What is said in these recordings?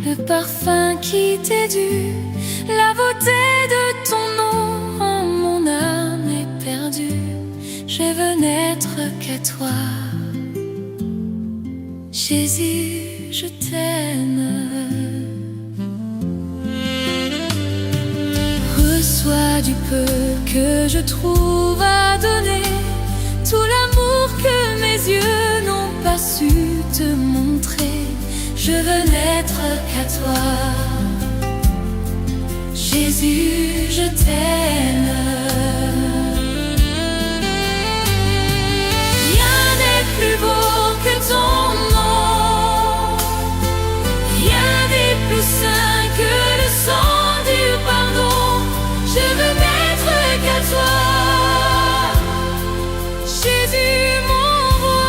le parfum qui t'est dû, la beauté de ton nom. Oh, mon âme est perdue, je veux n'être qu'à toi. Jésus, je t'aime. Reçois du peu que je trouve à donner, tout l'amour que mes yeux n'ont pas su te montrer. Je veux n'être qu'à toi. Jésus, je t'aime. Rien n'est plus beau que ton nom, rien n'est plus saint que le sang du pardon. Je veux n'être qu'à toi, Jésus mon roi.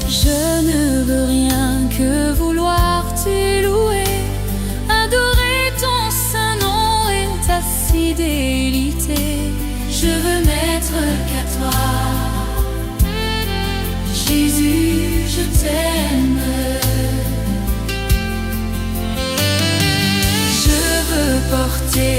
Je ne veux rien que vouloir t'élouer, adorer ton saint nom et ta fidélité. Je veux n'être qu'à toi, Jésus, je t'aime. Je veux porter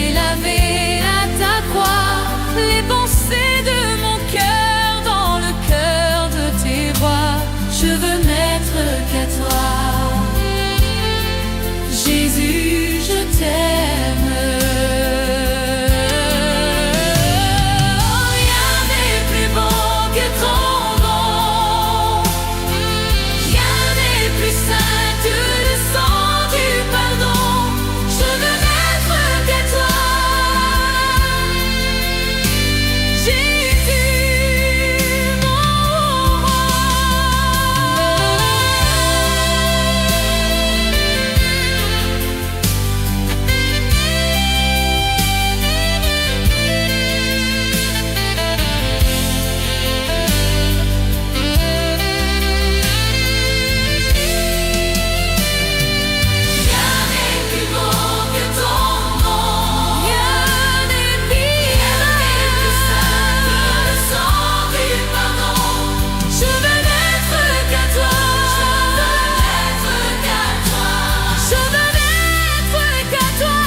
et laver à ta croix les pensées de mon cœur dans le cœur de tes rois. Je veux n'être qu'à toi, Jésus, je t'aime. Rien n'est plus beau que ton nom, rien n'est plus saint que le sang du pardon. Je veux n'être qu'à toi, Jésus mon roi. Rien n'est plus beau que ton nom, rien n'est plus saint que le sang du pardon. Je veux n'être qu'à toi, je veux n'être qu'à toi. Je veux n'être qu'à toi,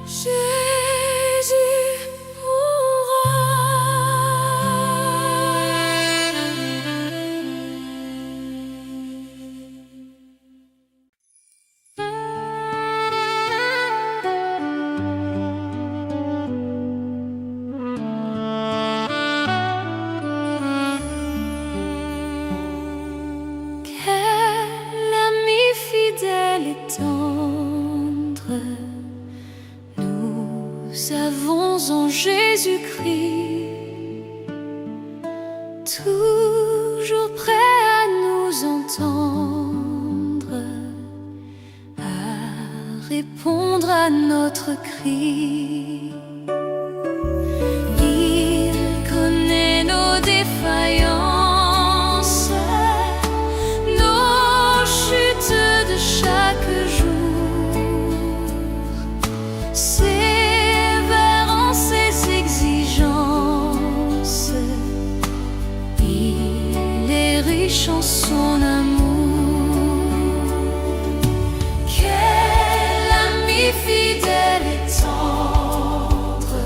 Jésus mon roi. Quel ami fidèle et tendre nous avons en Jésus-Christ, toujours prêt à nous entendre, à répondre à notre cri. Il connaît nos défaillances, nos chutes de chaque jour, sévère en ses exigences. Il est riche en son amour. Quel ami fidèle et tendre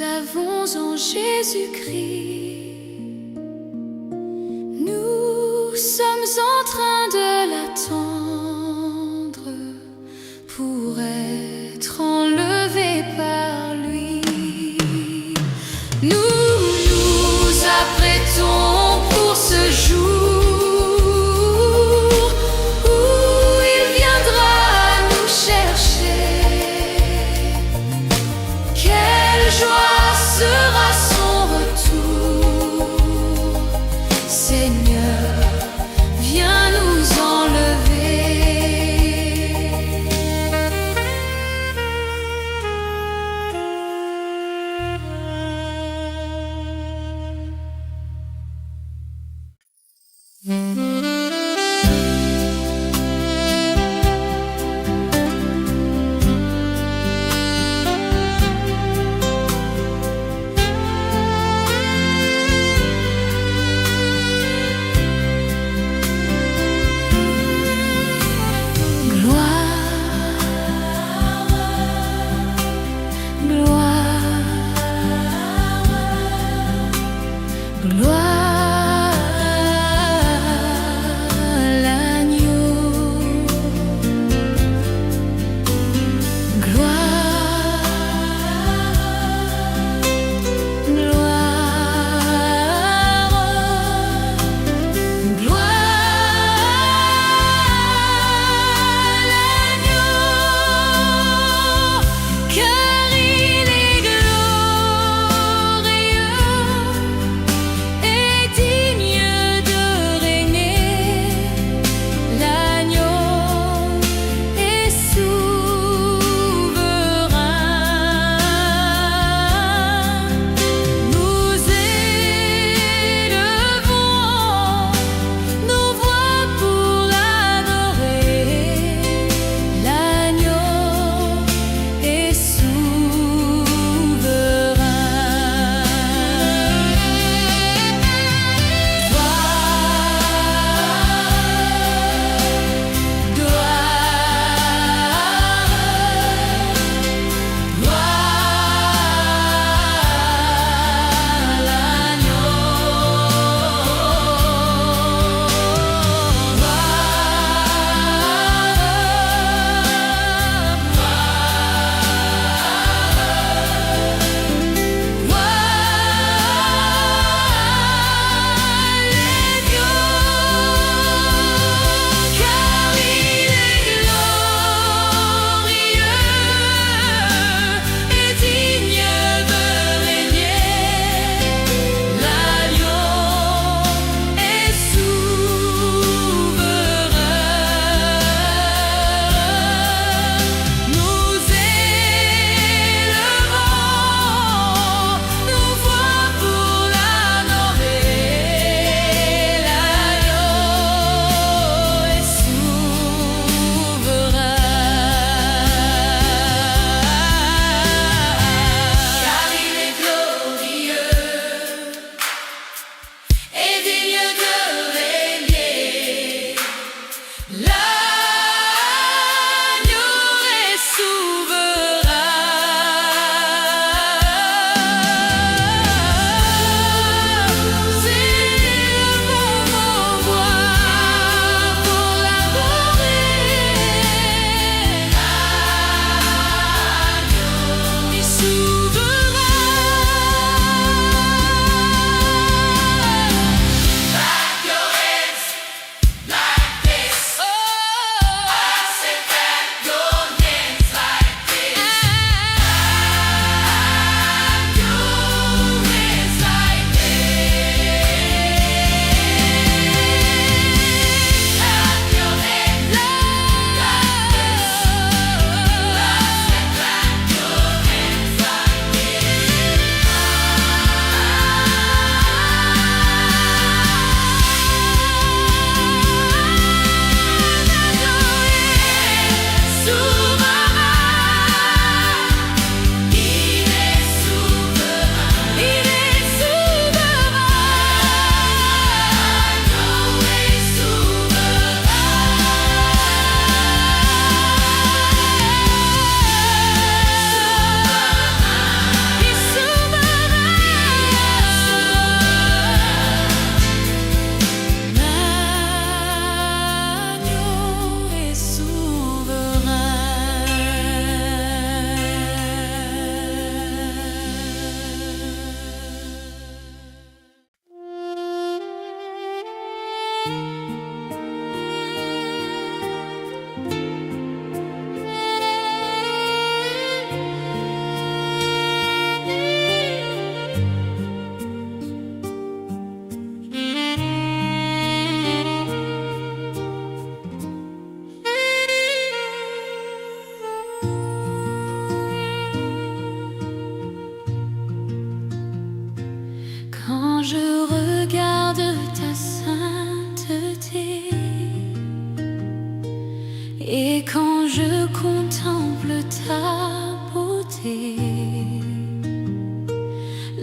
avons en Jésus-Christ. Nous sommes en train de l'attendre pour être enlevés par lui. Nous nous apprêtons pour ce jour où il viendra nous chercher. Quelle joie sera son retour. Seigneur, viens nous enlever.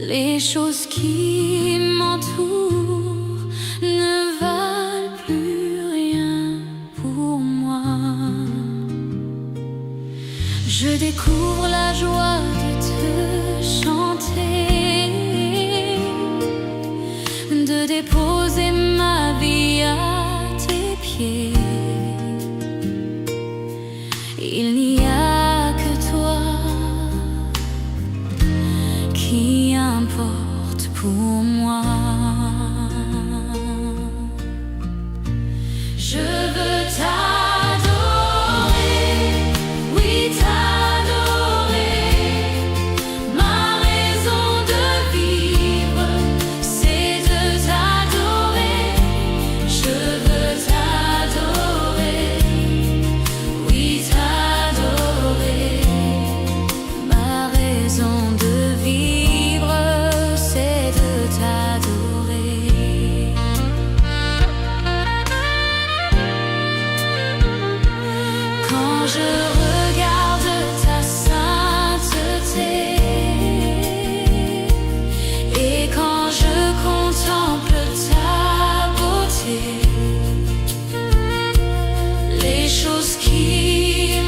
Les choses qui m'entourent ne valent plus rien pour moi. Je découvre la joie de te chanter, de déposer ma vie à tes pieds. Il n'y a que toi qui importe pour moi. Je veux t'adorer, oui t'adorer. Ma raison de vivre, c'est de t'adorer. Je veux t'adorer, oui t'adorer. Ma raison de vivre, c'est de t'adorer. Quand je regarde ta sainteté et quand je contemple ta beauté, les choses qui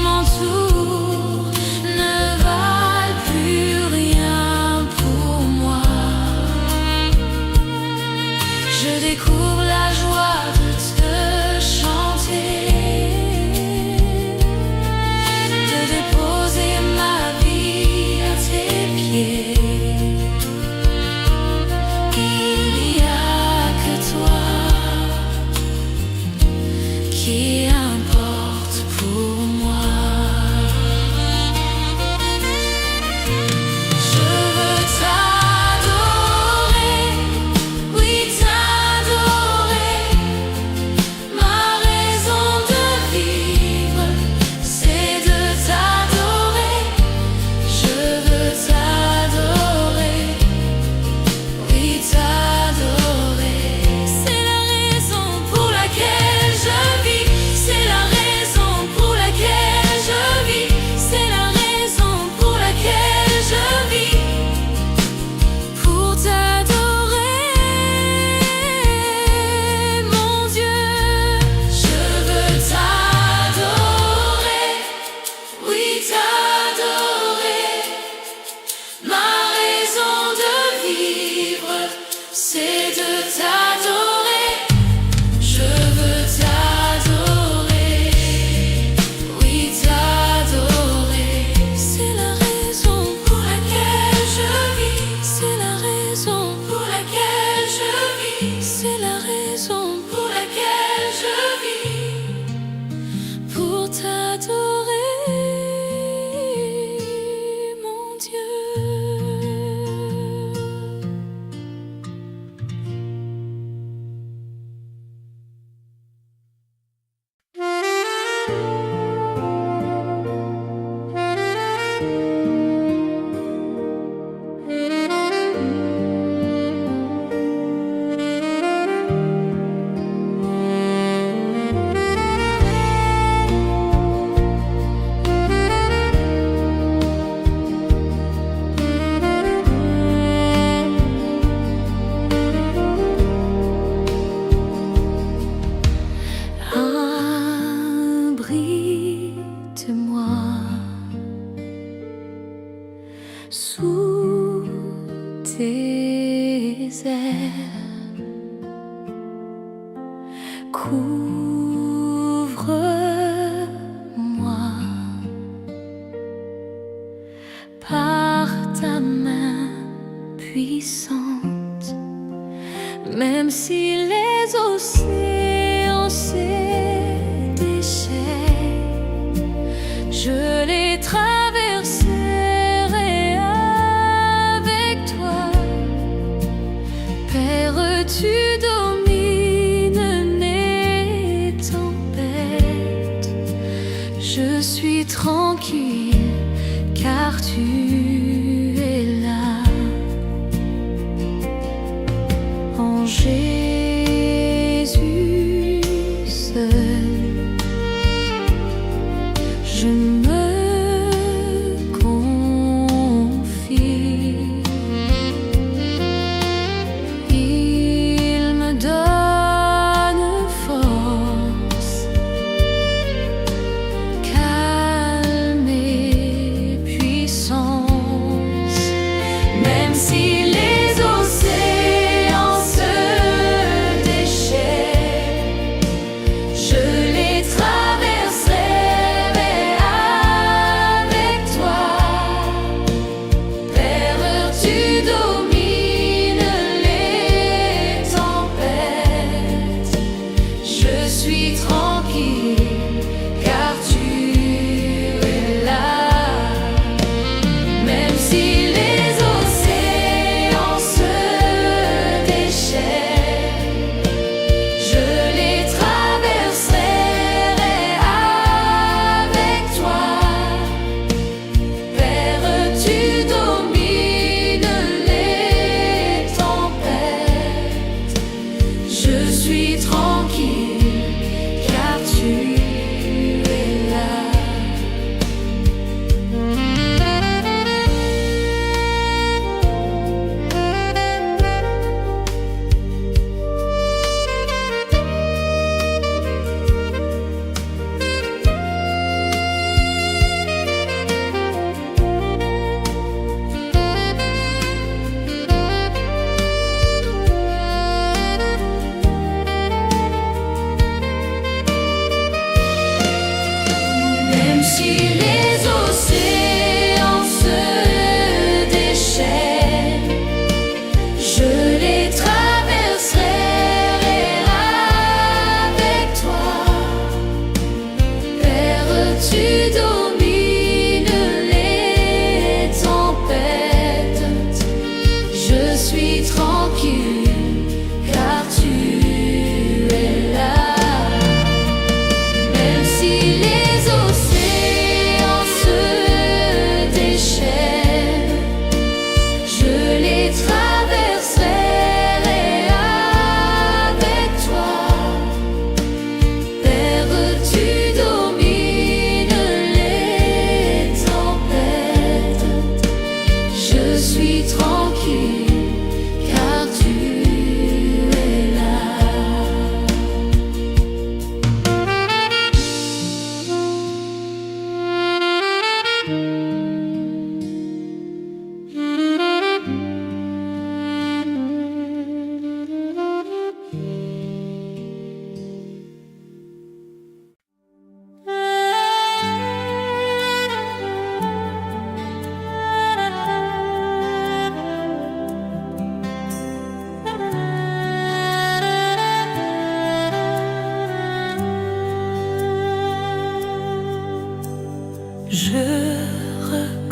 m'entourent ne valent plus rien pour moi. Je découvre la joie de te chanter, de déposer ma vie à tes pieds. Il n'y a que toi qui importe pour moi. Je veux t'adorer, oui t'adorer. Ma raison de vivre, c'est de t'adorer. Je veux t'adorer, oui t'adorer. C'est la raison pour laquelle je vis. C'est la raison pour laquelle je vis. C'est la raison pour laquelle je vis. Pour t'adorer, mon Dieu. Je veux t'adorer, oui t'adorer. Ma raison de vivre, c'est de t'adorer. Je veux t'adorer, oui t'adorer. C'est la raison pour laquelle je vis. C'est la raison pour laquelle je vis. C'est la raison pour laquelle je vis. Pour t'adorer, mon Dieu. Abrite-moi sous tes ailes, couvre-moi par ta main puissante. Même si les océans se déchaînent, je les traverserai avec toi. Père, tu domines les tempêtes. Je suis tranquille car tu es là. En Jésus seul, je me confie.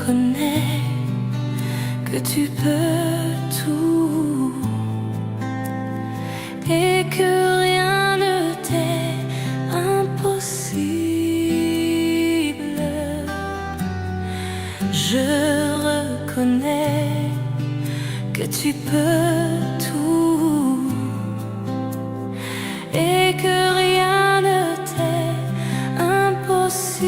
reconnais que tu peux tout et que rien ne t'est impossible. Je reconnais que tu peux tout et que rien ne t'est impossible.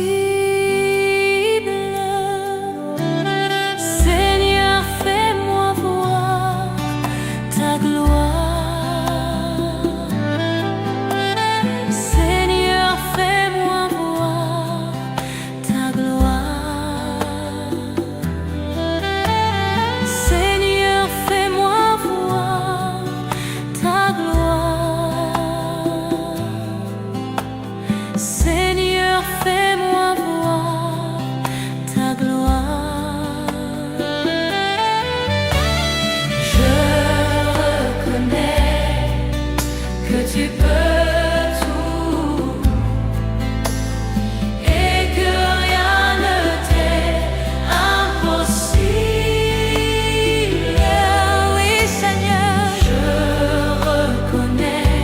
Seigneur, fais-moi voir ta gloire. Seigneur, fais-moi voir ta gloire. Seigneur, fais-moi voir ta gloire. Seigneur, fais-moi voir ta gloire. Je reconnais que tu peux tout et que rien ne t'est impossible. Oui, Seigneur, je reconnais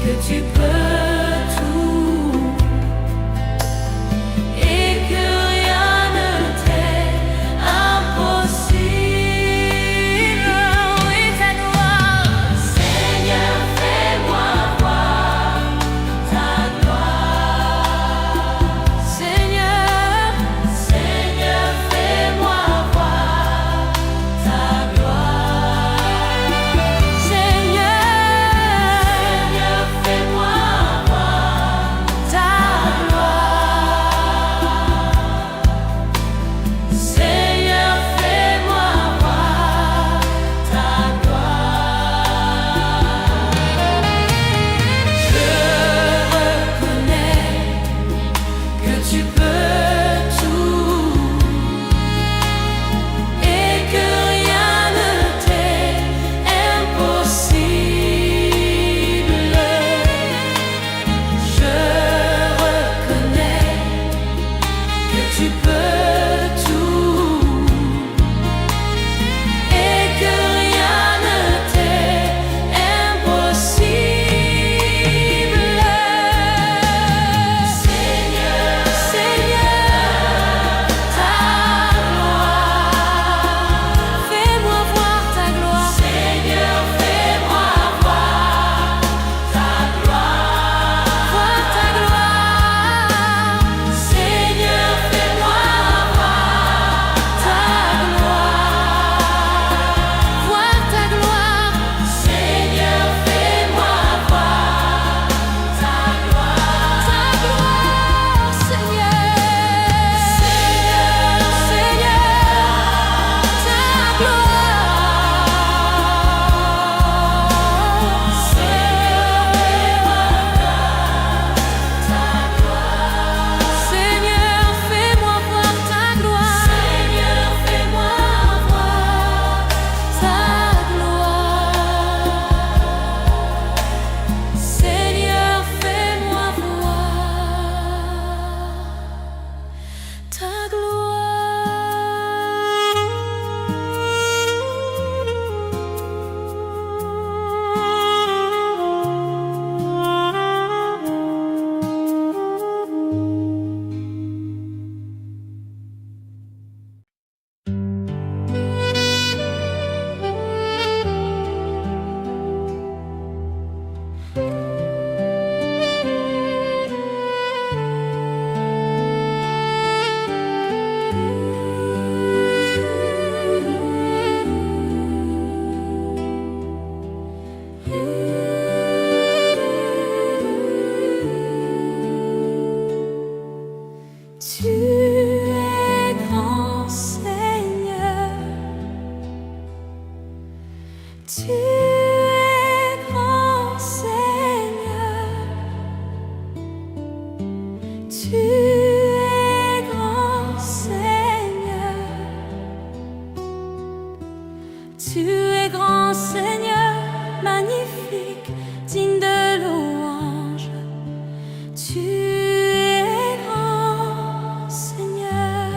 que tu peux tout et que rien ne t'est impossible. Oui, ta gloire. Seigneur, fais-moi voir ta gloire. Seigneur, Seigneur, fais-moi voir ta gloire. Seigneur, fais-moi voir ta gloire. Seigneur, fais-moi voir ta gloire. Je reconnais que tu peux tout et que rien ne t'est impossible. Je reconnais que tu peux tout et que rien ne t'est impossible. Seigneur, Seigneur, ta gloire. Fais-moi voir ta gloire. Seigneur, fais-moi voir ta gloire. Voir ta gloire. Seigneur, fais-moi voir ta gloire. Voir ta gloire. Seigneur, fais-moi voir ta gloire. Ta gloire, Seigneur. Seigneur, Seigneur, ta gloire. Seigneur, fais-moi voir ta gloire. Seigneur, fais-moi voir ta gloire. Seigneur, fais-moi voir ta Tu es grand, Seigneur. Tu es grand, Seigneur. Tu es grand, Seigneur. Tu es grand, Seigneur, magnifique, digne de louange. Tu es grand, Seigneur.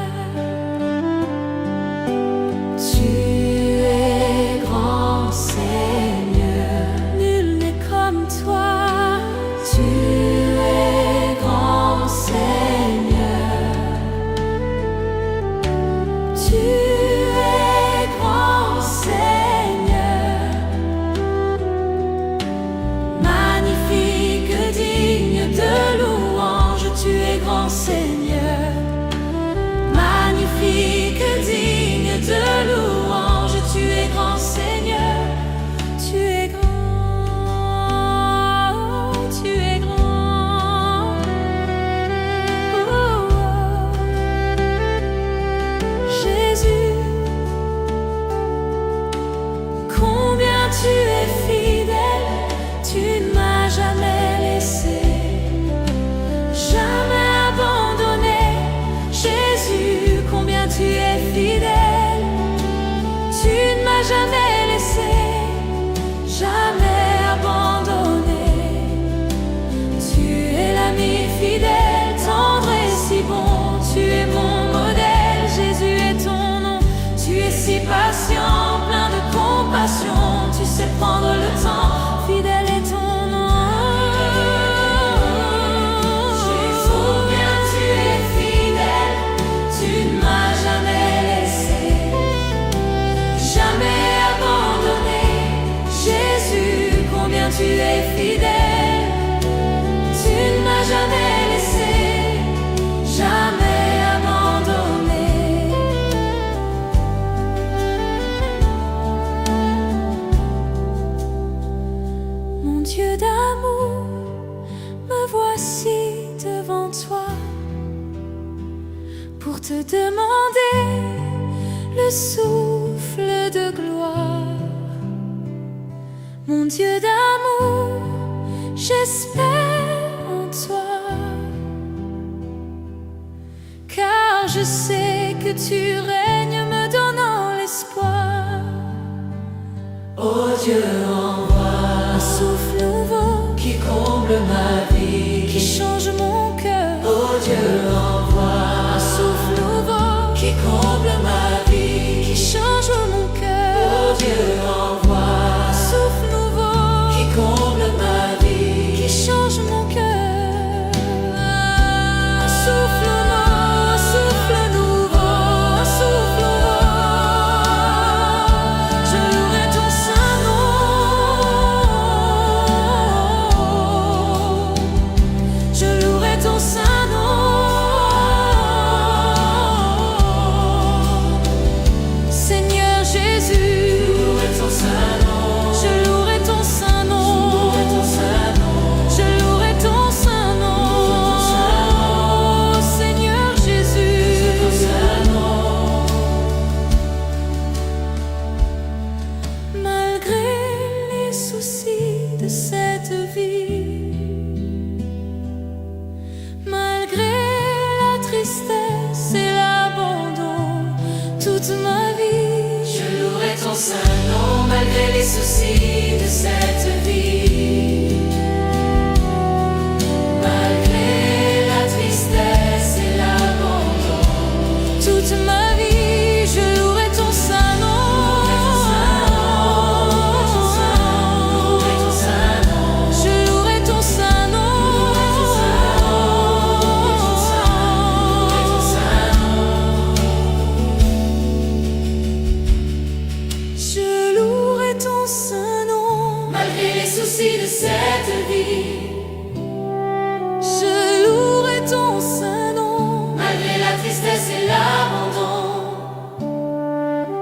jamais laissé, jamais abandonné. Tu es l'ami fidèle, tendre et si bon. Tu es mon modèle, Jésus est ton nom. Tu es si patient, plein de compassion. Tu sais prendre le temps, fidèle est ton nom. Jésus, combien tu es fidèle, tu ne m'as jamais laissé, jamais abandonné. Jésus, combien tu es fidèle, tu ne m'as jamais laissé, jamais abandonné. Mon Dieu d'amour, me voici devant toi pour te demander le souffle de gloire. Mon Dieu d'amour, j'espère en toi, car je sais que tu règnes me donnant l'espoir. Oh Dieu, envoie Un souffle nouveau qui comble ma vie, qui change mon cœur. Oh Dieu, envoie Un souffle nouveau qui comble ma vie, qui change mon cœur. Oh Dieu, envoie Un souffle nouveau qui comble ma vie, qui change mon cœur. Un souffle nouveau, un souffle nouveau, un souffle nouveau. Je louerai ton saint nom. Je louerai ton saint nom. Seigneur Jésus, louerai ton saint nom, je louerai ton saint nom. louerai ton saint nom, Je louerai ton saint nom, Seigneur Jésus. ton saint nom. Malgré les soucis de cette vie, malgré la tristesse et l'abandon, toute ma vie, Je louerai ton saint nom malgré les soucis de cette vie. Malgré la tristesse et l'abandon, toute ma vie, je louerai ton saint nom. louerai ton saint nom, Je louerai ton saint nom. louerai ton saint nom. Je louerai ton saint nom. Malgré les soucis de cette vie, Je louerai ton saint nom. malgré la tristesse et l'abandon,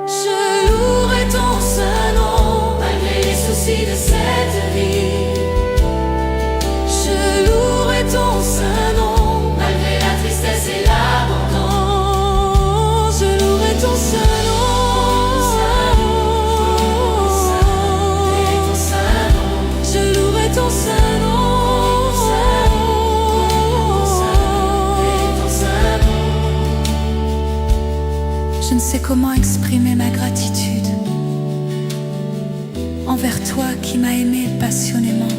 Je louerai ton saint nom. malgré les soucis de cette vie, Je louerai ton saint nom. malgré la tristesse et l'abandon, Je louerai ton saint nom. Je louerai ton saint nom. Je ne sais comment exprimer ma gratitude envers toi qui m'as aimé passionnément,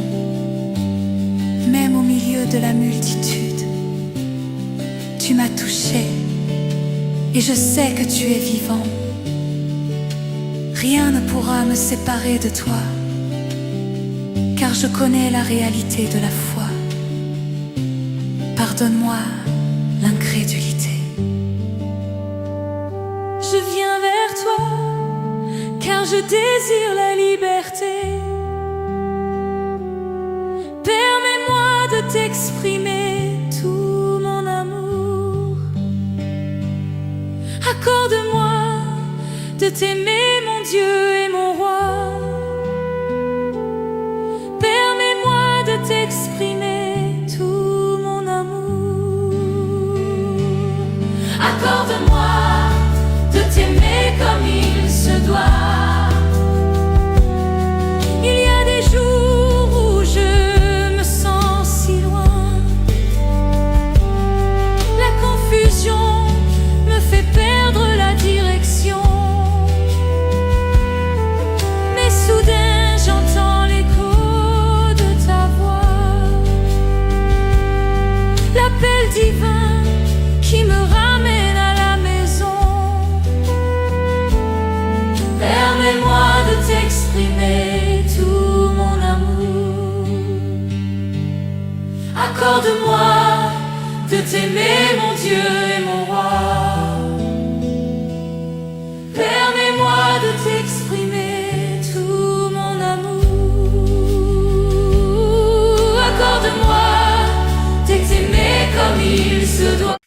même au milieu de la multitude. Tu m'as touché et je sais que tu es vivant. Rien ne pourra me séparer de toi, car je connais la réalité de la foi. Pardonne-moi l'incrédulité. Je viens vers toi, car je désire la liberté. Permets-moi de t'exprimer tout mon amour. Accorde-moi de t'aimer, mon Dieu et mon roi. Permets-moi de t'exprimer tout mon amour. accorde-moi de t'aimer comme il se doit. Il y a des jours où je me sens si loin. La confusion me fait perdre la direction. t'exprimer tout mon amour. Accorde-moi de t'aimer, mon Dieu et mon roi. Permets-moi de t'exprimer tout mon amour. Accorde-moi de t'aimer comme il se doit.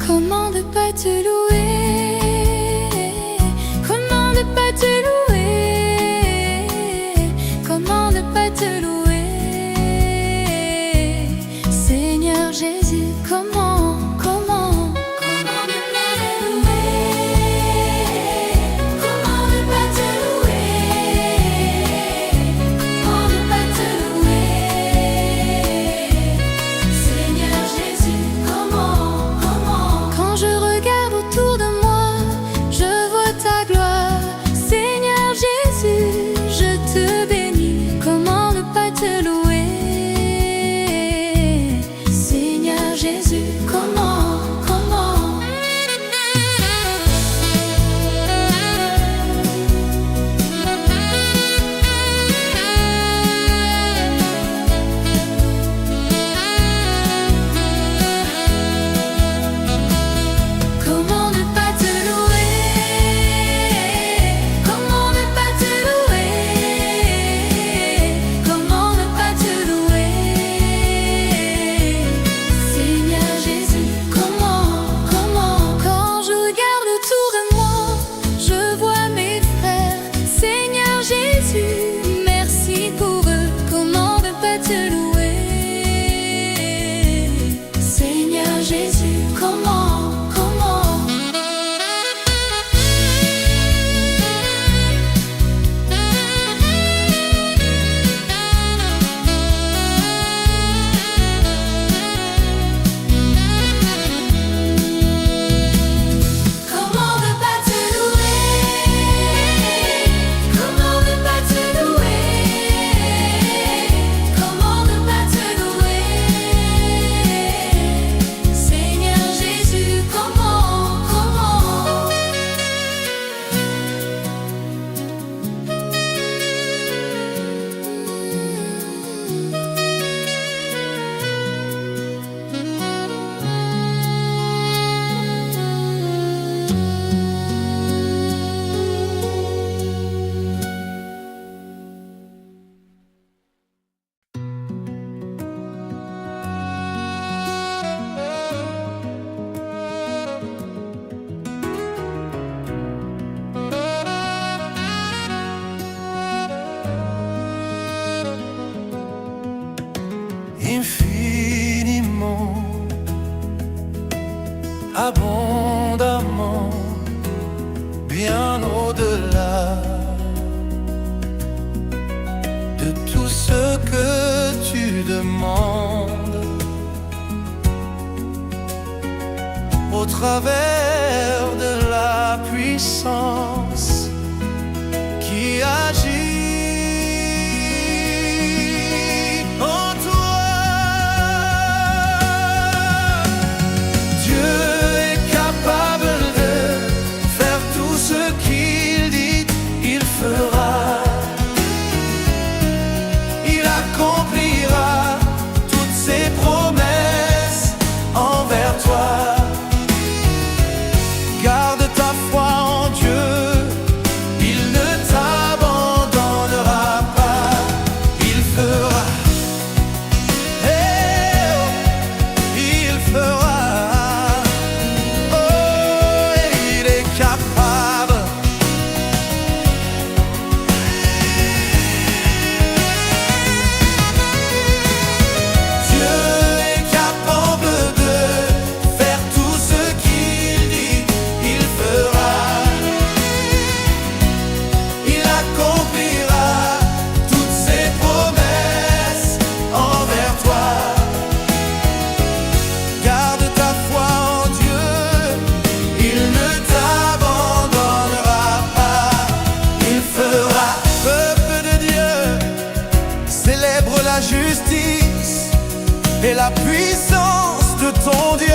Comment ne pas te louer? Comment ne pas te louer? Comment ne pas te louer? Seigneur Jésus, comment ne pas te louer? Comment ne pas te louer? Comment ne pas te louer? Seigneur Jésus, comment? Quand je regarde autour de moi, je vois ta gloire. Seigneur Jésus, je te bénis. Comment ne pas te louer? Seigneur Jésus, comment? Comment ne pas te louer? Comment ne pas te louer? Comment ne pas te louer? Seigneur Jésus, comment? Quand je regarde autour de moi, je vois mes frères. Seigneur Jésus, merci pour eux. Comment ne pas te louer? Seigneur Jésus, comment? Comment ne pas te louer? Comment ne pas te louer? Comment ne pas te louer? Seigneur Jésus, comment? Infiniment, abondamment, bien au-delà de tout ce que tu demandes, au travers de la puissance qui agit en toi. Dieu est capable de faire tout ce qu'il dit, il fera. Il accomplira toutes ses promesses envers toi. Garde ta foi en Dieu, et la puissance de ton Dieu.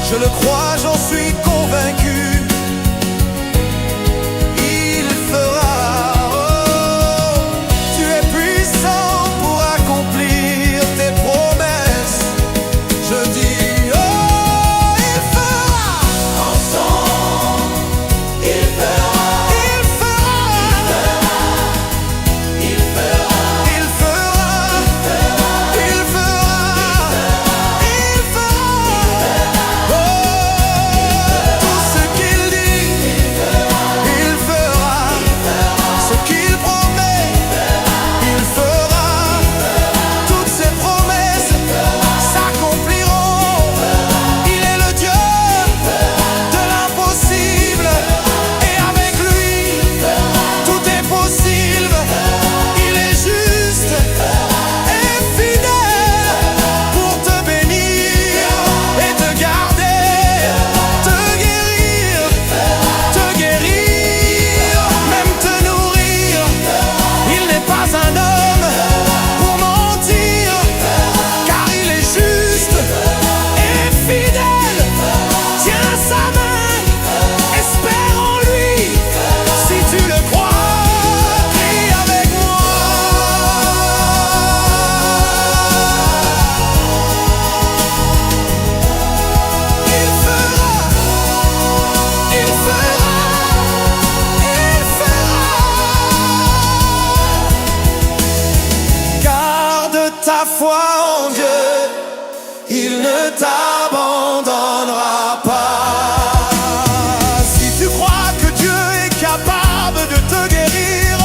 Je le crois, j'en suis convaincu. Il fera. Oh, tu es puissant pour accomplir tes promesses. Je dis, oh, il fera. Ensemble, il fera. Il fera. Il fera. Il fera. Il fera. Il fera. Tout ce qu'il dit, il fera. Ce qu'il promet, il fera. Toutes ses promesses s'accompliront. Il est le Dieu de l'impossible, et avec lui tout est possible. Il est juste et fidèle pour te bénir et te garder, te guérir, même te nourrir. Il n'est pas un homme pour mentir, car il est juste et fidèle. Tiens sa main, espère en lui. Si tu le crois, crie avec moi. Il fera, il fera, il fera. Garde ta foi en Dieu, il ne t'abandonnera pas. Si tu crois que Dieu est capable de te guérir,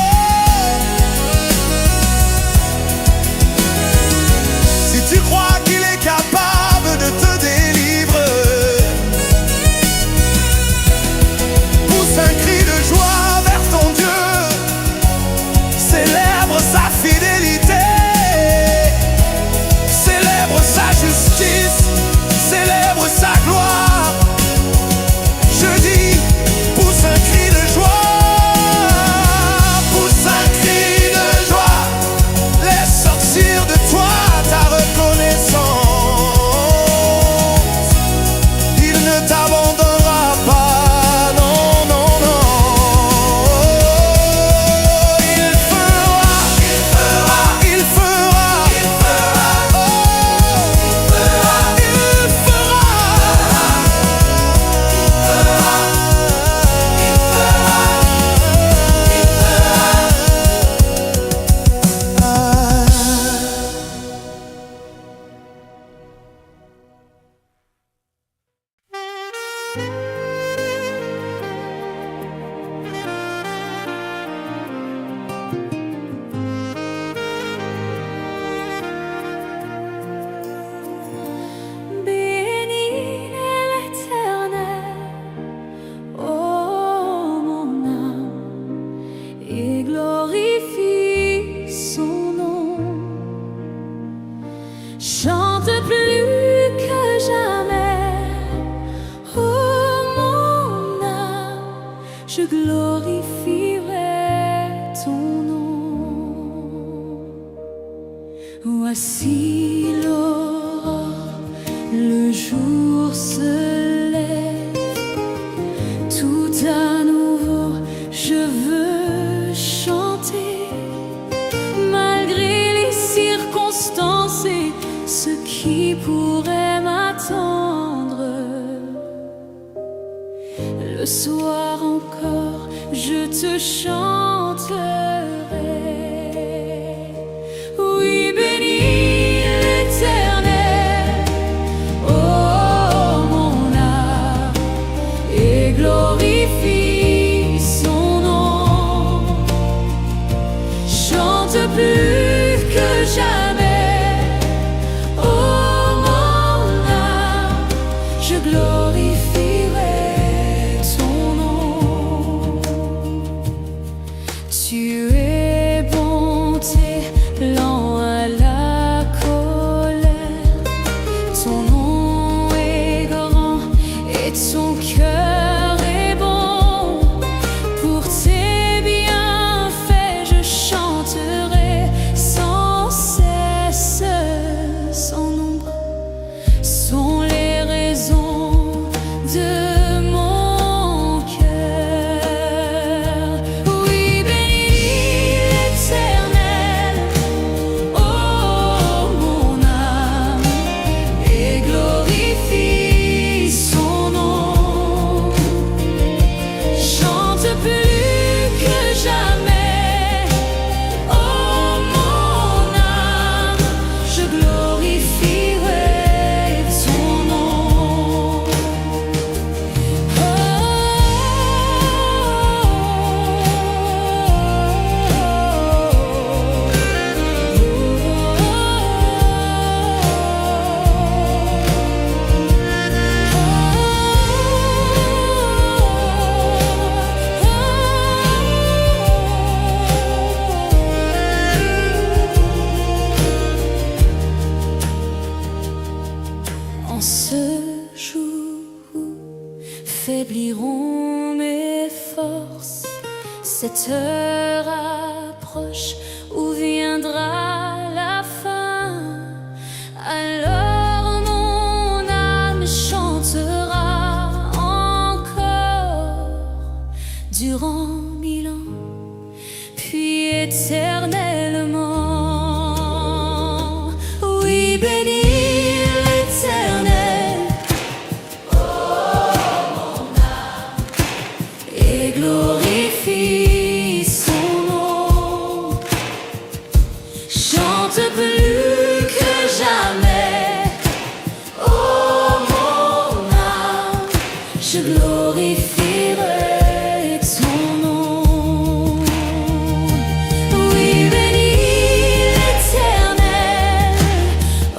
si tu crois qu'il est capable de te délivrer, pousse un cri de joie vers ton Dieu, célèbre sa fidélité, célèbre sa justice, célèbre sa gloire. Je dis, pousse un cri de joie, pousse un cri de joie. Laisse sortir de toi ta reconnaissance. Il ne t'abandonnera pas, non, non, non. Il fera, il fera, il fera, il fera. Oh, il fera. Bénis l'Éternel, ô mon âme, et glorifie son nom. Chante plus que jamais, ô mon âme, je glorifierai ton nom. Voici l'aurore, le jour se lève, tout à nouveau je veux chanter, malgré les circonstances et ce qui pourrait m'attendre. Le soir encore, je te chanterai. Oui, bénis l'Éternel, ô mon Tu es bonté, lent à la colère. Ton nom est grand et ton cœur est bon. Pour tes bienfaits, je chanterai sans cesse. Sans nombre sont les raisons de mon cœur. Oui, bénis l'Éternel, oh mon âme, et glorifie son nom. Chante plus que jamais, oh mon âme, je glorifierai son nom. En ce jour où faibliront mes forces, cette heure approche où viendra la fin. Alors mon âme chantera encore durant 1000 ans, puis éternellement. Oui, bénis l'Éternel, et glorifie son nom. Chante plus que jamais, oh mon âme, je glorifierai son nom. Oui, bénis l'Éternel,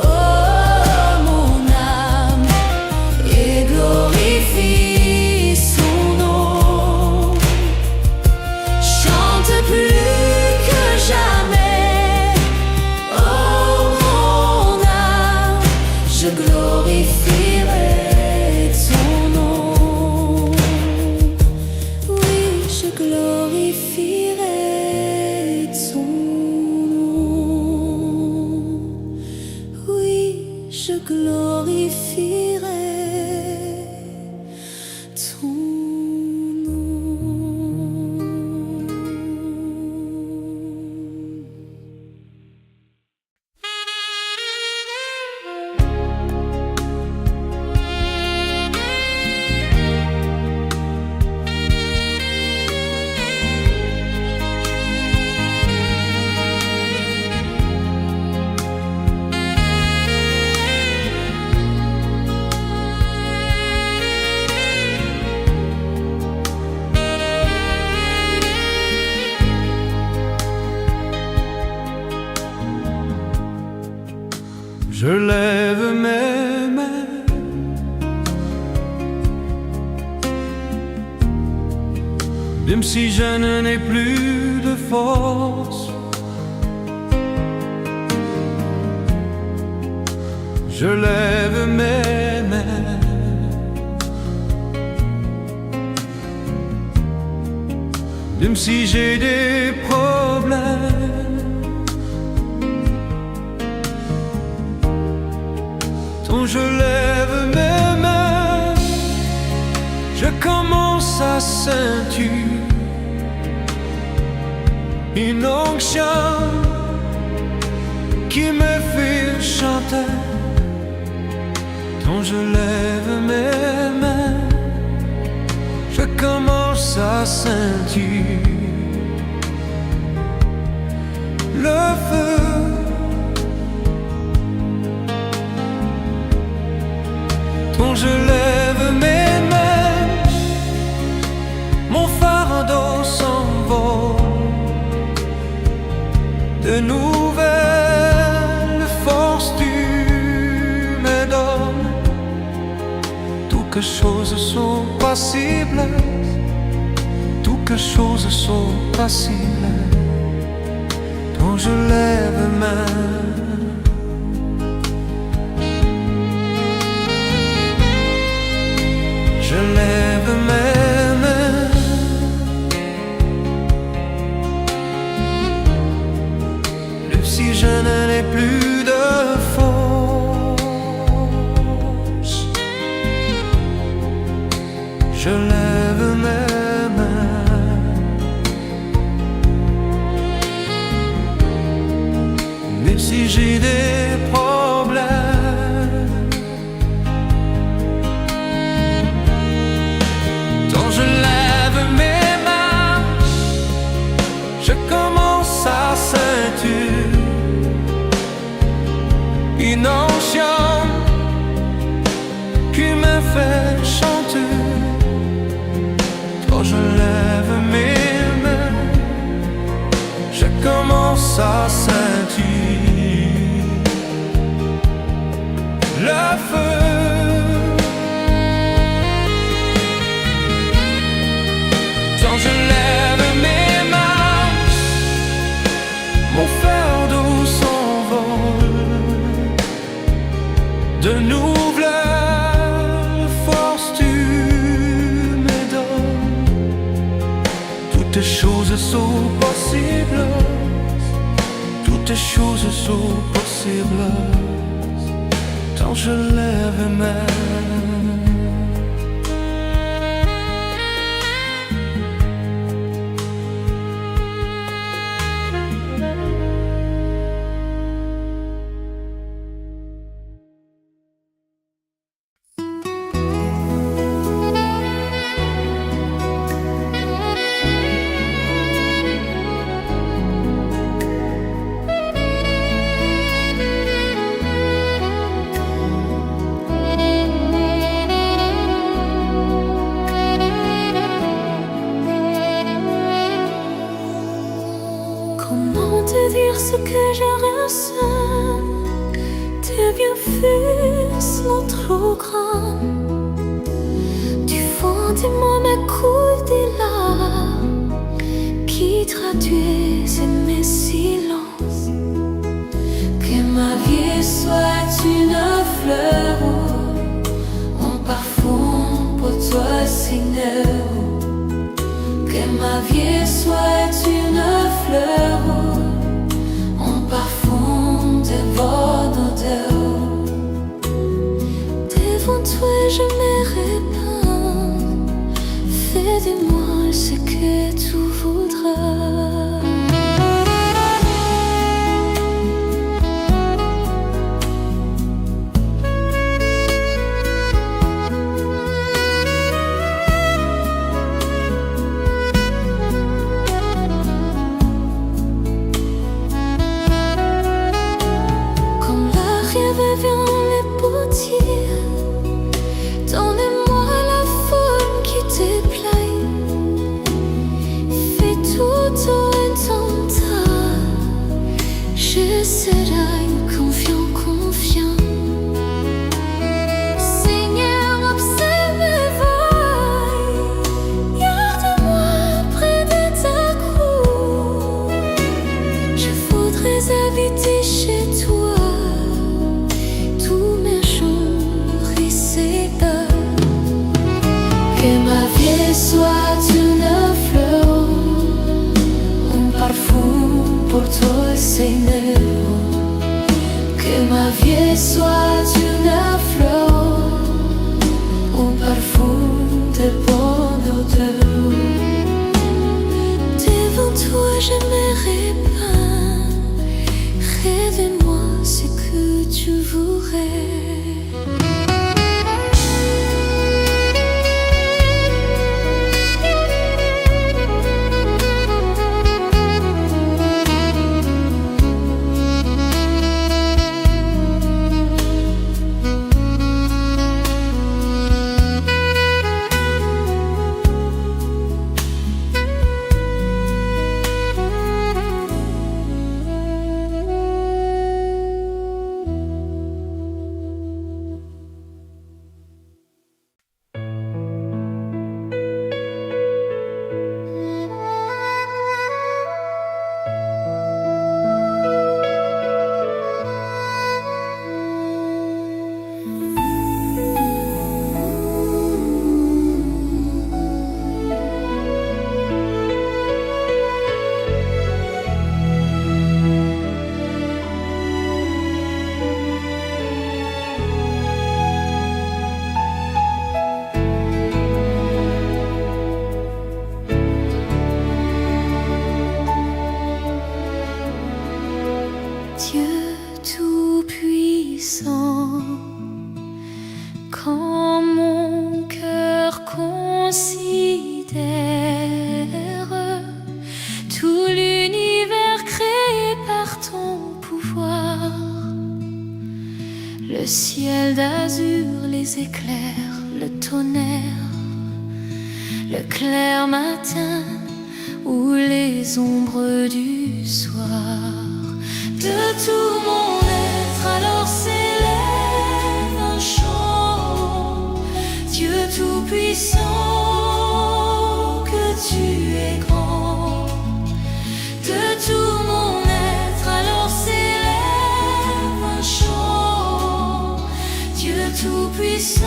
oh mon âme, et glorifie son nom. Chante plus que jamais, oh mon âme, je glorifierai son nom. Oui, je glorifierai son nom. Oui, je glorifierai ton nom. Je lève mes mains, même si je n'ai plus de force. Je lève mes mains, même si j'ai des problèmes. Quand je lève mes mains, je commence à sentir une onction qui me fait chanter. Quand je lève mes mains, je commence à sentir le feu. Quand je lève mes mains, mon fardeau s'envole. De nouvelles forces tu me donnes. Toutes choses sont possibles, toutes toutes choses sont possibles quand je lève main. Je lève mes mains. Même si je n'ai plus de force, je lève mes mains. Même si j'ai des problèmes, quand je lève mes mains, je commence à sentir une onction qui me fait chanter. Quand je lève mes mains, je commence à sentir le feu. Quand je lève mes mains, mon fardeau s'envole. De nouvelles forces tu me donnes. Toutes choses sont possibles. Toutes choses sont possibles quand je lève mes mains. Comment te dire ce que je ressens? Tes bienfaits sont trop grands. Du fond de moi m'écoule des larmes qui traduisent mes silences. Que ma vie soit une fleur, un parfum pour toi, Seigneur. Que ma vie soit une fleur, un parfum de bonne odeur. Devant toi je me répands. Fais de moi ce que tu voudras. Donnez-moi la forme qui te plaît. Fais tout en ton temps. Je serai confiant, confiant. Seigneur, observe mes voies. Garde-moi près de ta croix. Je voudrais habiter chez toi. Que ma vie soit une fleur, un parfum pour toi, Seigneur. Que ma vie soit une fleur, un parfum de bonne odeur. Devant toi je me répands. Révèle-moi ce que tu voudrais. Le ciel d'azur, les éclairs, le tonnerre, le clair matin ou les ombres du soir. De tout mon être alors s'élève un chant. Dieu tout-puissant, que tu es grand. De tout mon être alors s'élève un chant. Dieu tout-puissant,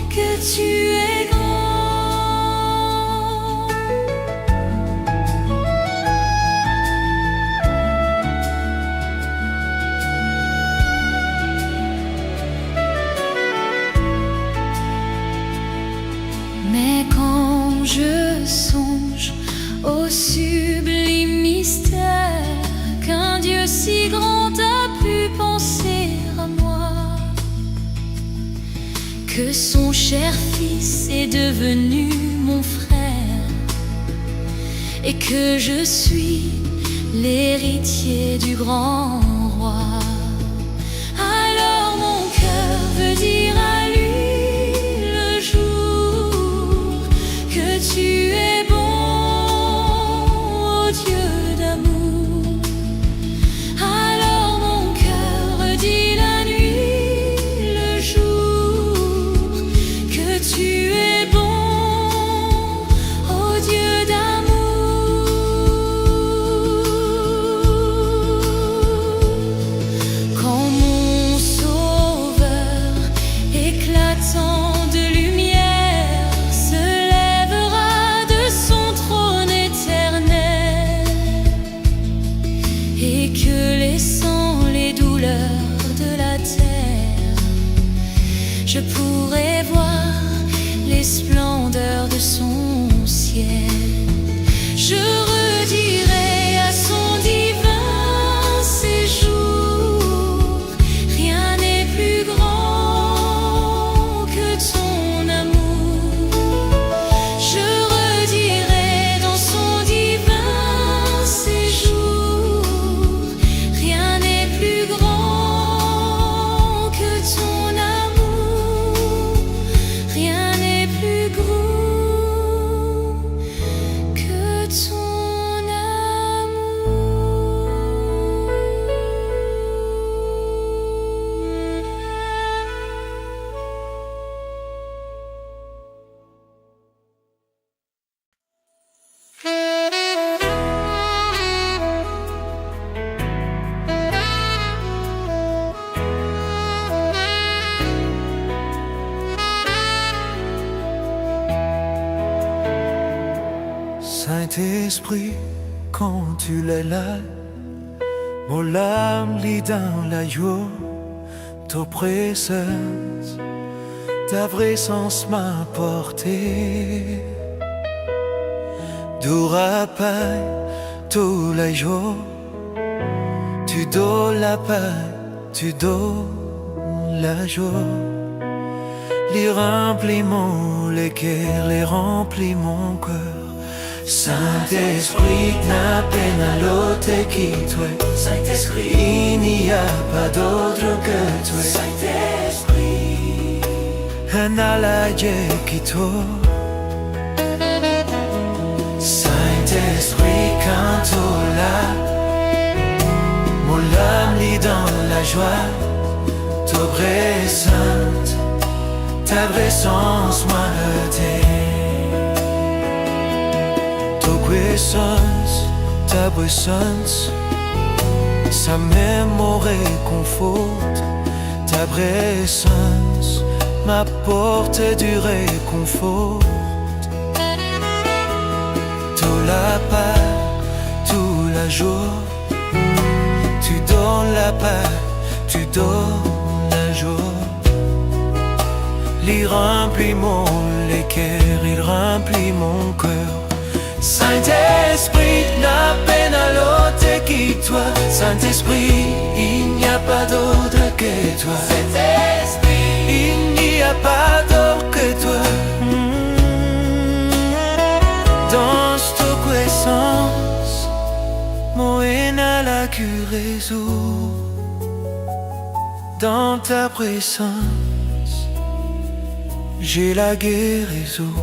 que tu es grand. Mais quand je songe au sublime mystère qu'un Dieu si grand a pu penser à moi, que son cher fils est devenu mon frère et que je suis l'héritier du grand roi, alors mon cœur veut dire à lui le jour que tu es bon, ô Dieu d'amour. Alors mon cœur dit la nuit, le jour, que tu es bon, ô Dieu d'amour. Quand mon sauveur éclatant de lumière se lèvera de son trône éternel et que laissant les douleurs de la terre, je pourrai voir les splendeurs de son ciel, je redirai à son divin séjour, rien n'est plus grand que ton amour. Je redirai dans son divin séjour, rien n'est plus grand que ton amour, rien n'est plus grand que ton amour. Saint-Esprit, quand tu l'es là, mon âme lit dans la joie, ta présence, ta présence m'a porté. Du rappel tous les jours, tu donnes la paix, tu donnes la joie. Les remplis les cœurs, les remplis mon cœur. Saint-Esprit, n'a peine à l'autre qui toi. Saint-Esprit, il n'y a pas d'autre que toi. Saint-Esprit, un allié qui toi. Saint-Esprit, quand tu l'as, mon âme lit dans la joie. Ta présence, ta présence m'a ta présence, ça même me réconforte. Ta présence m'apporte du réconfort. Tout la paix, tout la joie, tu donnes la paix, tu donnes la joie. Il remplit les cœurs, il remplit mon cœur. Saint-Esprit, n'a peine à l'autre qui toi. Saint-Esprit, il n'y a pas d'autre que toi. Saint-Esprit, il n'y a pas d'autre que toi. Dans ta puissance, mon haine à la curaison. Dans ta présence, j'ai la guérison.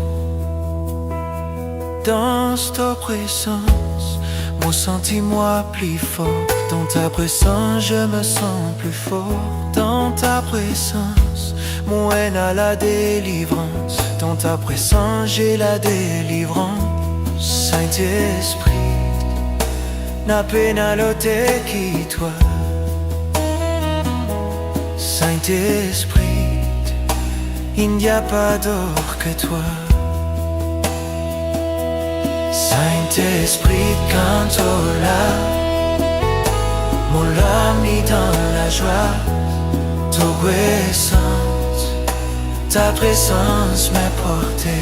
Dans ta présence, mon sentiment plus fort. Dans ta présence, je me sens plus fort. Dans ta présence, mon haine a la délivrance. Dans ta présence, j'ai la délivrance. Saint-Esprit, n'a peine à l'ôter qui toi. Saint-Esprit, il n'y a pas d'autre que toi. Saint-Esprit, quand tu es là, mon âme est dans la joie. Ta présence m'a porté.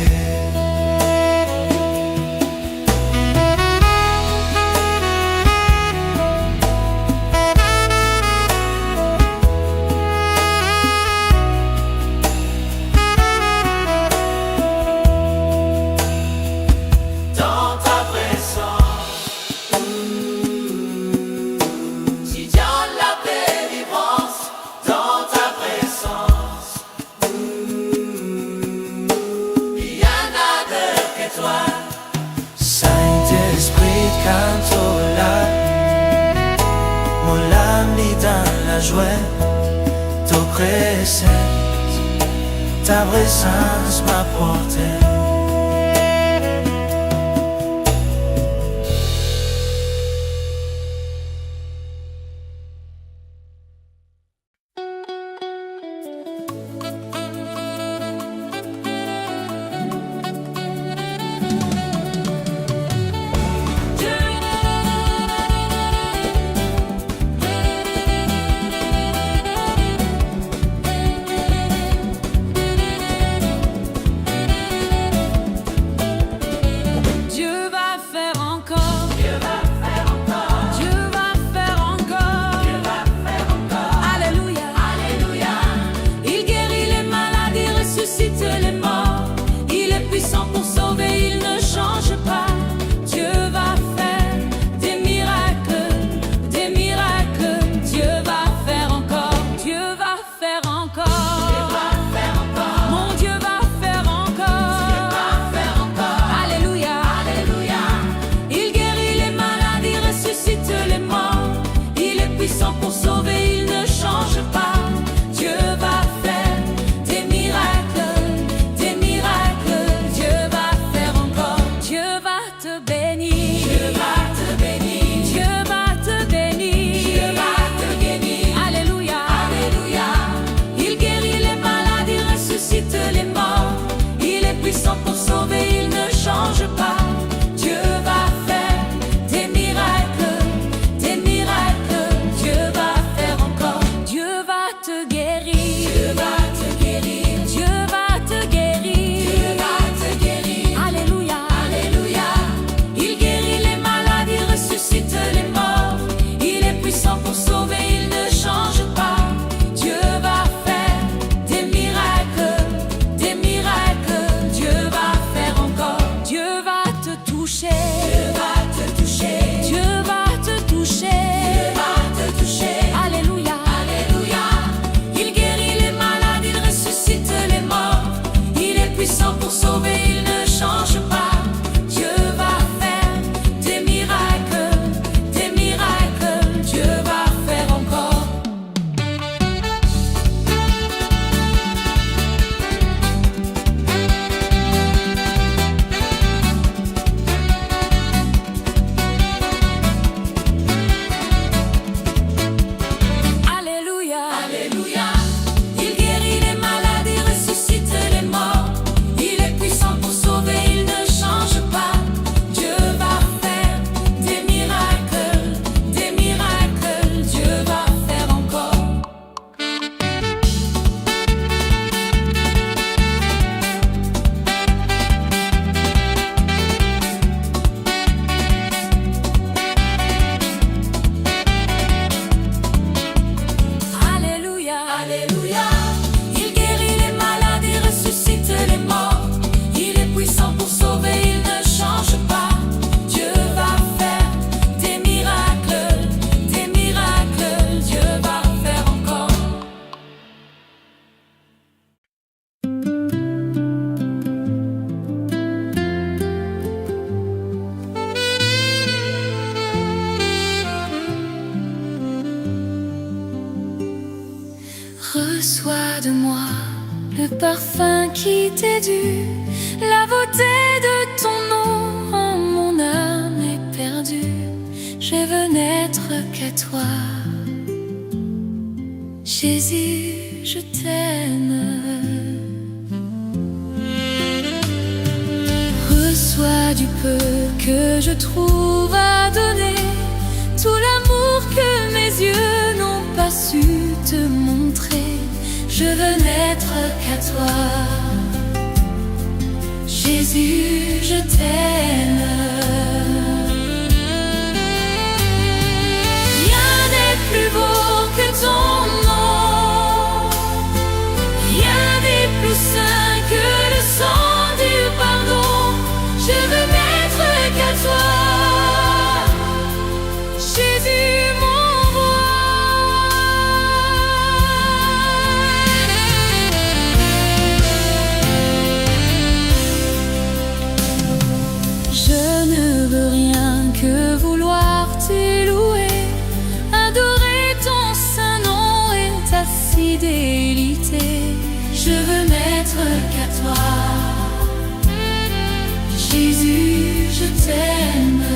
Saint-Esprit, quand tu es là, mon âme est dans la joie. Ta présence m'a porté. le parfum qui t'est dû, la beauté de ton nom en mon âme est perdue. Je veux n'être qu'à toi, Jésus, je t'aime. Reçois du peu que je trouve à donner, tout l'amour que mes yeux n'ont pas su te montrer. Je veux n'être qu'à toi, Jésus, je t'aime. Rien n'est plus beau que ton nom, rien n'est plus saint que le sang du pardon. Je veux n'être qu'à toi, Jésus, mon roi. Je ne veux rien que vouloir te louer, adorer ton saint nom et ta fidélité. Je veux n'être qu'à toi, Jésus, je t'aime.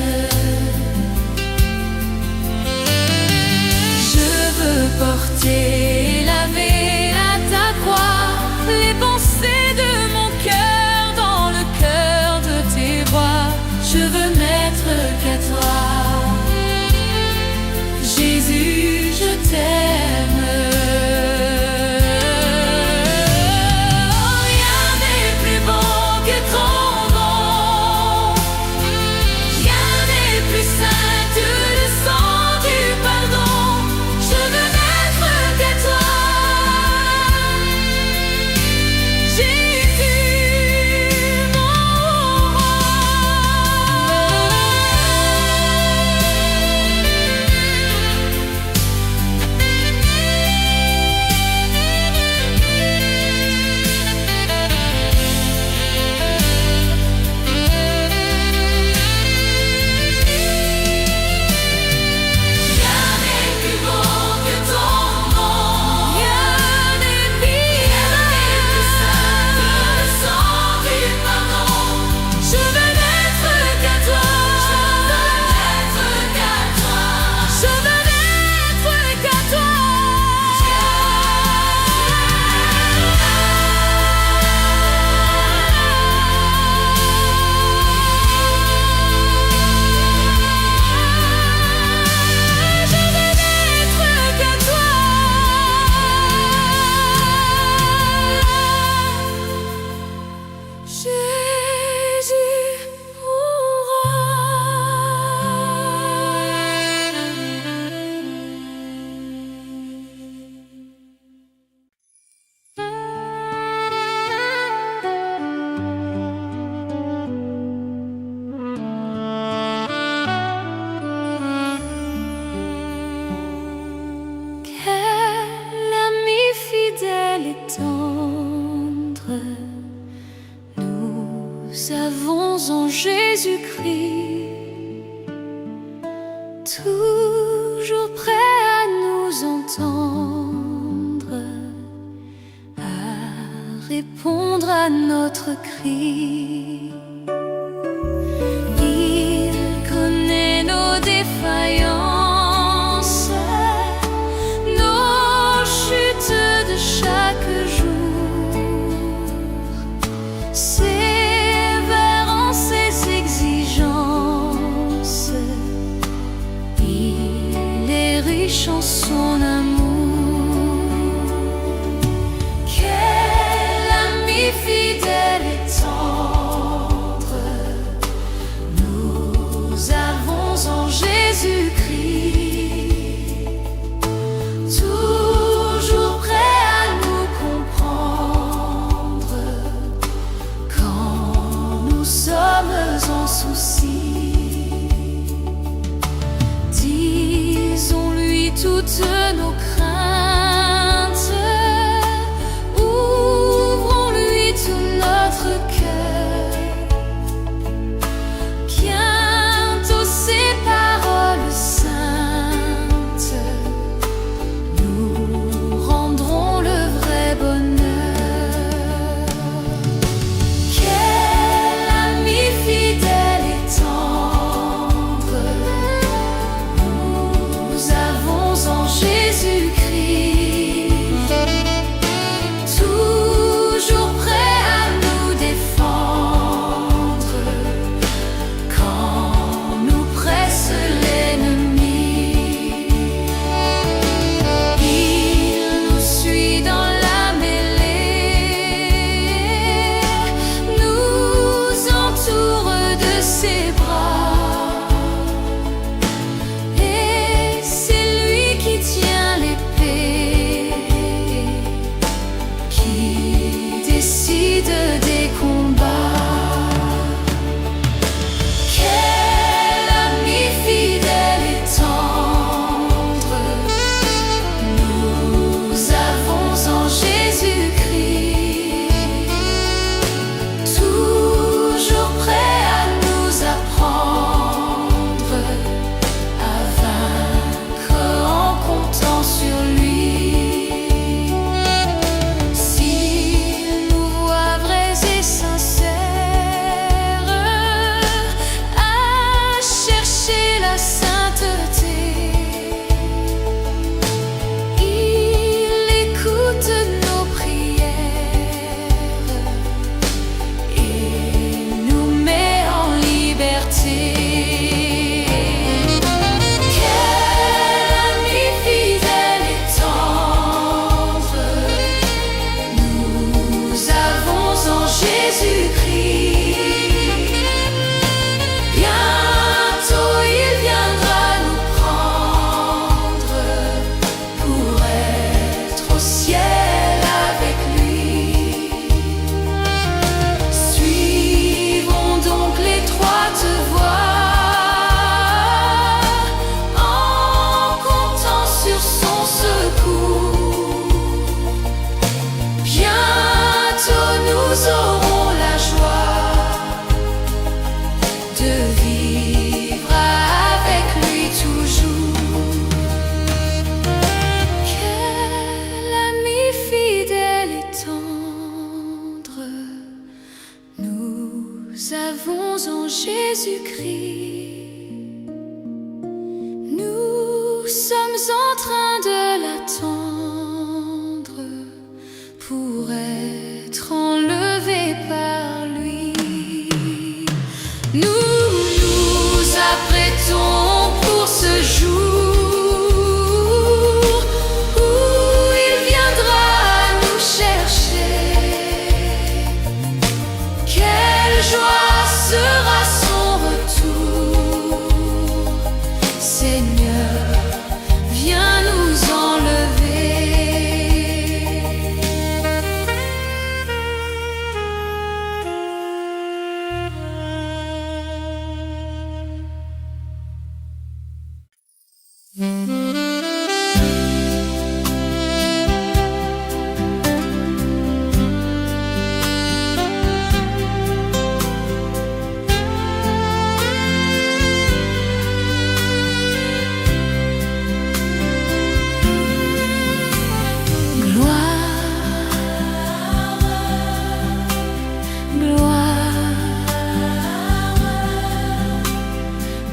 Je veux porter et laver à ta croix les pensées de mon cœur dans le cœur de tes rois. Je veux n'être qu'à toi, Jésus, je t'aime. Rien n'est plus beau que ton nom, rien n'est plus saint que le sang du pardon. Je veux n'être qu'à toi, Jésus, mon roi. Rien n'est plus beau que ton nom, rien n'est plus saint que le sang du pardon. Je veux n'être qu'à toi, je veux n'être qu'à toi, je veux n'être qu'à toi. Je veux n'être qu'à toi, Jésus, mon roi. Quel ami fidèle et tendre nous avons en Jésus-Christ, toujours prêt à nous entendre, à répondre à notre cri. Il connaît nos défaillances, nos chutes de chaque jour, sévère en ses exigences. Il est riche en son amour. Quel ami fidèle et tendre nous avons en Jésus-Christ, toujours prêt à nous comprendre quand nous sommes en souci. Disons-lui toutes nos craintes, ouvrons-lui tout notre cœur. Bientôt ses paroles saintes nous rendront le vrai bonheur. sommes en train de l'attendre pour être enlevés par lui. Nous nous apprêtons pour ce jour où il viendra nous chercher. Quelle joie sera son retour. Seigneur, viens nous enlever.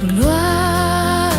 Gloire,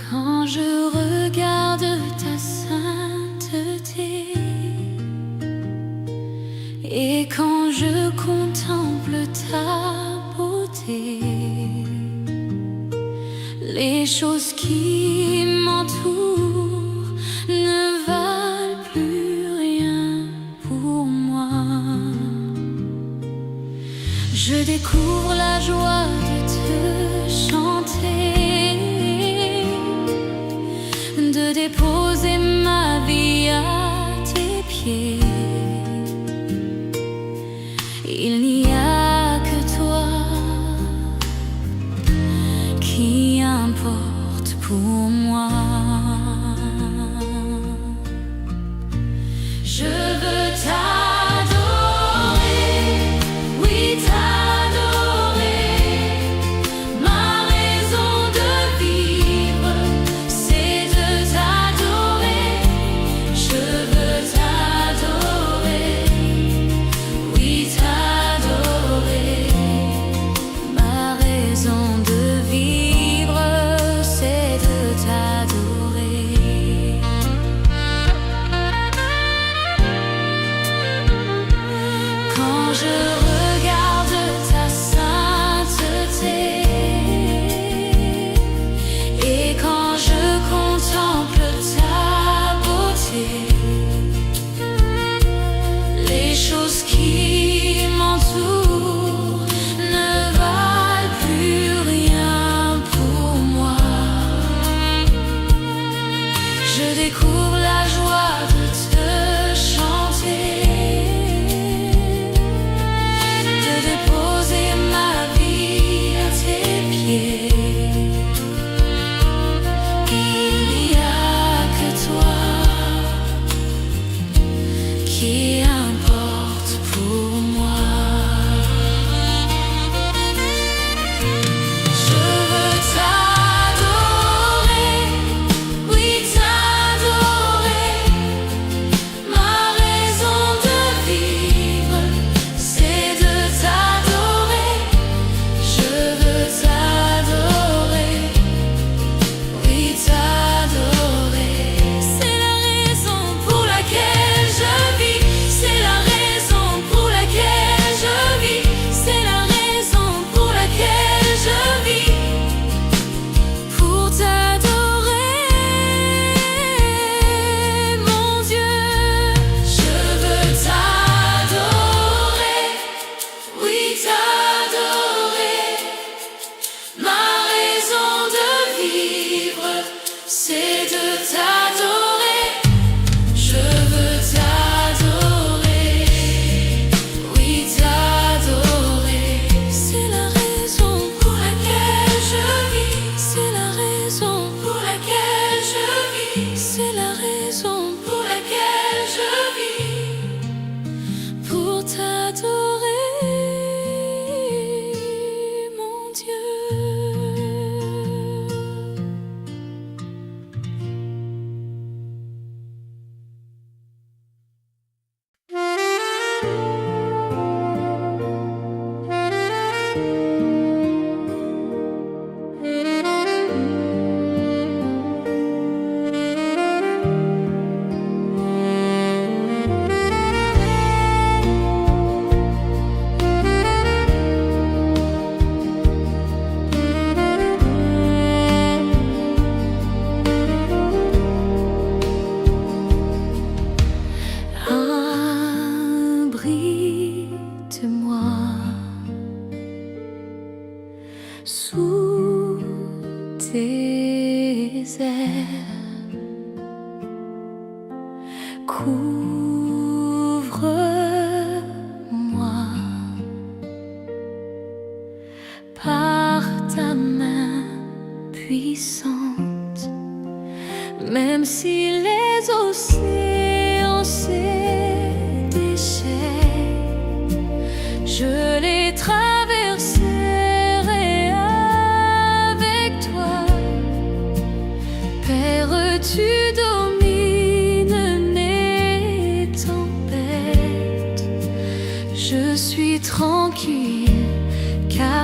Quand je regarde ta sainteté et quand je contemple ta beauté, les choses qui m'entourent ne valent plus rien pour moi. Je découvre la joie de te chanter, de déposer ma vie à tes pieds. Il n'y a que toi qui importe pour moi. Je veux t'adorer, oui t'adorer. Ma raison de vivre, c'est de t'adorer. Je veux t'adorer, oui t'adorer. Ma raison de vivre, c'est de t'adorer. Quand je regarde ta sainteté et quand je contemple ta beauté, les choses qui m'entourent ne valent plus rien pour moi. Je découvre la joie de te chanter, de déposer ma vie à tes pieds. Il n'y a que toi qui importe pour moi. Je veux t'adorer, oui t'adorer. Ma raison de vivre, c'est de t'adorer. Je veux t'adorer, oui t'adorer. C'est la raison pour laquelle je vis. C'est la raison pour laquelle je vis. C'est la raison pour laquelle je vis. Pour t'adorer, mon Dieu. Je veux t'adorer, oui t'adorer. Ma raison de vivre, c'est de t'adorer. Je veux t'adorer, oui t'adorer. C'est la raison pour laquelle je vis. C'est la raison pour laquelle je vis. C'est la raison pour laquelle je vis. Pour t'adorer, mon Dieu. Abrite-moi sous tes ailes, couvre-moi par ta main puissante, même si les océans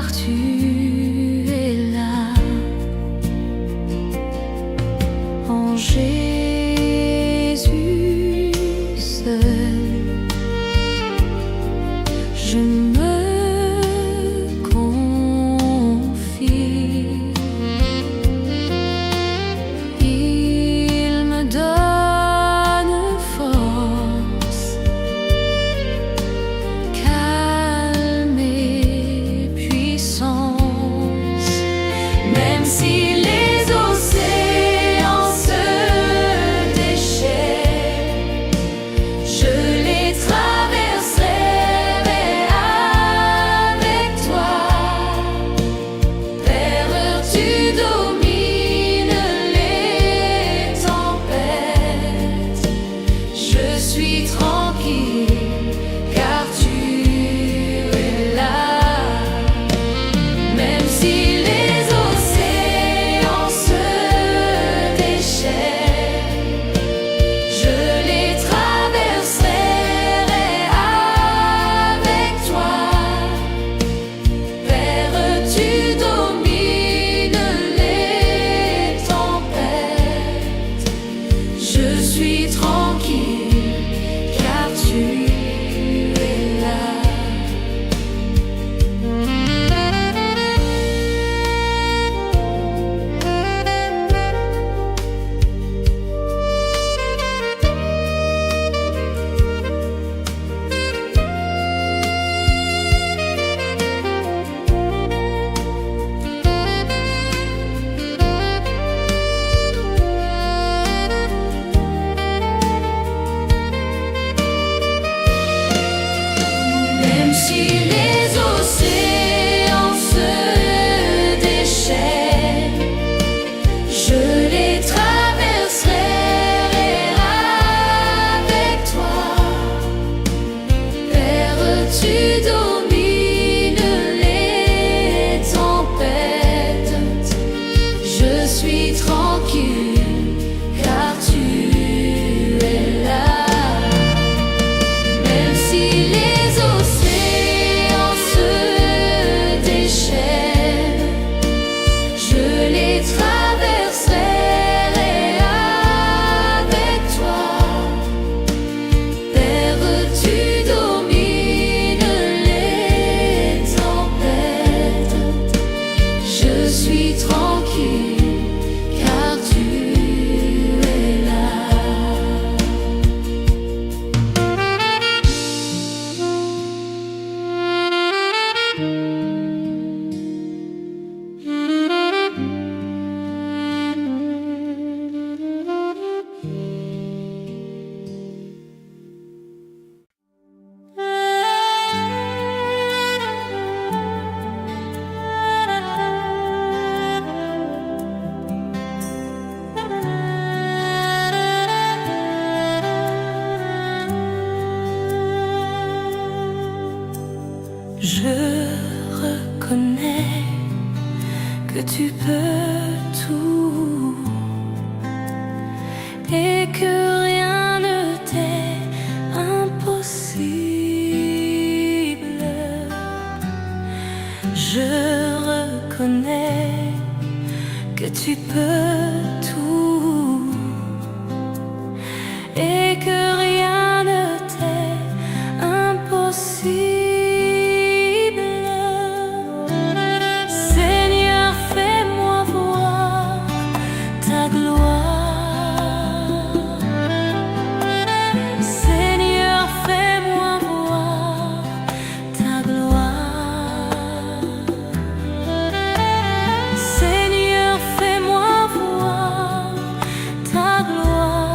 car tu es là. En Jésus seul, je me confie. Il me donne force, calme et puissance. Même si les océans se déchaînent, je les traverserai avec toi. Père, tu domines les tempêtes. Je suis tranquille car tu es là. Même si les océans se déchaînent, je les traverserai avec toi. Père, tu domines les tempêtes. Je suis tranquille car tu es là. Même si les océans se déchaînent, je les traverserai avec toi. Père, tu domines les tempêtes. Je suis tranquille car tu es là. Même si les océans se déchaînent, je les traverserai avec toi. Père, tu domines les tempêtes. Je suis tranquille car tu es là. Je reconnais que tu peux tout et que rien ne t'est impossible. Je reconnais que tu peux tout et que rien ne t'est impossible. Seigneur, fais-moi voir ta gloire. Seigneur, fais-moi voir ta gloire. Seigneur, fais-moi voir ta gloire.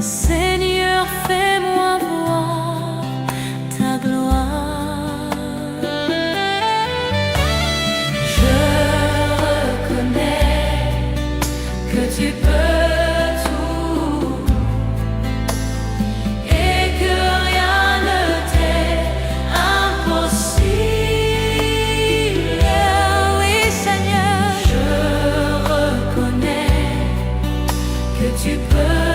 Seigneur, fais-moi voir ta gloire. Je reconnais que tu peux tout et que rien ne t'est impossible. Oui, Seigneur, je reconnais que tu peux